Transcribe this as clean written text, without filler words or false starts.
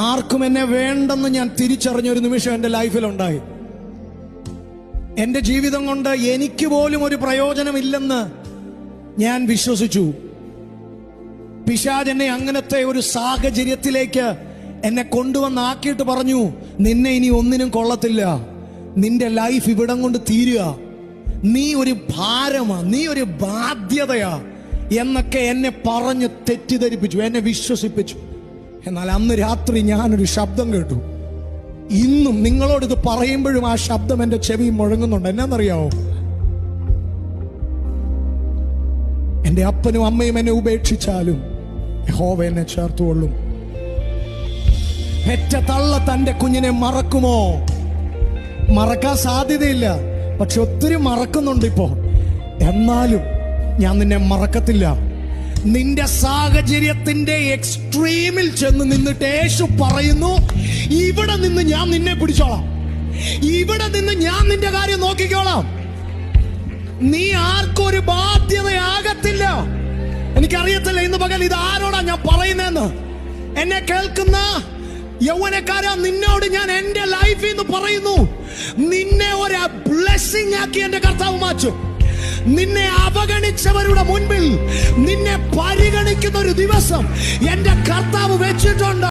ആർക്കും എന്നെ വേണ്ടെന്ന് ഞാൻ തിരിച്ചറിഞ്ഞൊരു നിമിഷം എൻ്റെ ലൈഫിലുണ്ടായി. എൻ്റെ ജീവിതം കൊണ്ട് എനിക്ക് പോലും ഒരു പ്രയോജനമില്ലെന്ന് ഞാൻ വിശ്വസിച്ചു. പിശാച് എന്നെ അങ്ങനത്തെ ഒരു സാഹചര്യത്തിലേക്ക് എന്നെ കൊണ്ടുവന്നാക്കിയിട്ട് പറഞ്ഞു, നിന്നെ ഇനി ഒന്നിനും കൊള്ളത്തില്ല, നിന്റെ ലൈഫ് ഇവിടം കൊണ്ട് തീരുക, നീ ഒരു ഭാരമാ, നീ ഒരു ബാധ്യതയാ എന്നൊക്കെ എന്നെ പറഞ്ഞ് തെറ്റിദ്ധരിപ്പിച്ചു, എന്നെ വിശ്വസിപ്പിച്ചു. എന്നാൽ അന്ന് രാത്രി ഞാനൊരു ശബ്ദം കേട്ടു. ഇന്നും നിങ്ങളോട് ഇത് പറയുമ്പോഴും ആ ശബ്ദം എൻ്റെ ചെവി മുഴങ്ങുന്നുണ്ട്. എന്നാന്നറിയാവോ? എൻ്റെ അപ്പനും അമ്മയും എന്നെ ഉപേക്ഷിച്ചാലും യഹോവ എന്നെ ചേർത്തുകൊള്ളും. പെറ്റ തള്ള തന്റെ കുഞ്ഞിനെ മറക്കുമോ? മറക്കാൻ സാധ്യതയില്ല, പക്ഷെ ഒത്തിരി മറക്കുന്നുണ്ട് ഇപ്പോ. എന്നാലും ഞാൻ നിന്നെ മറക്കത്തില്ല. നിന്റെ സാഹചര്യത്തിന്റെ എക്സ്ട്രീമിൽ ചെന്ന് നിന്നിട്ട് യേശു പറയുന്നു, ഇവിടെ നിന്ന് ഞാൻ നിന്നെ പിടിച്ചോളാം, ഇവിടെ നിന്ന് ഞാൻ നിന്റെ കാര്യം നോക്കിക്കോളാം, നീ ആർക്കും ഒരു ബാധ്യതയാകത്തില്ല. എനിക്കറിയത്തില്ല ഇന്ന് പകൽ ഇത് ആരോടാ ഞാൻ പറയുന്നതെന്ന്. എന്നെ കേൾക്കുന്ന യൗവനക്കാരാ, നിന്നോട് ഞാൻ എന്റെ ലൈഫിൽ നിന്ന് പറയുന്നു, നിന്നെ ഒരു ബ്ലെസ്സിംഗ് ആക്കി എന്റെ കർത്താവ് മാറ്റും. നിന്നെ അവഗണിച്ചവരുടെ മുൻപിൽ നിന്നെ പരിഗണിക്കുന്ന ഒരു ദിവസം എന്റെ കർത്താവ് വെച്ചിട്ടുണ്ട്.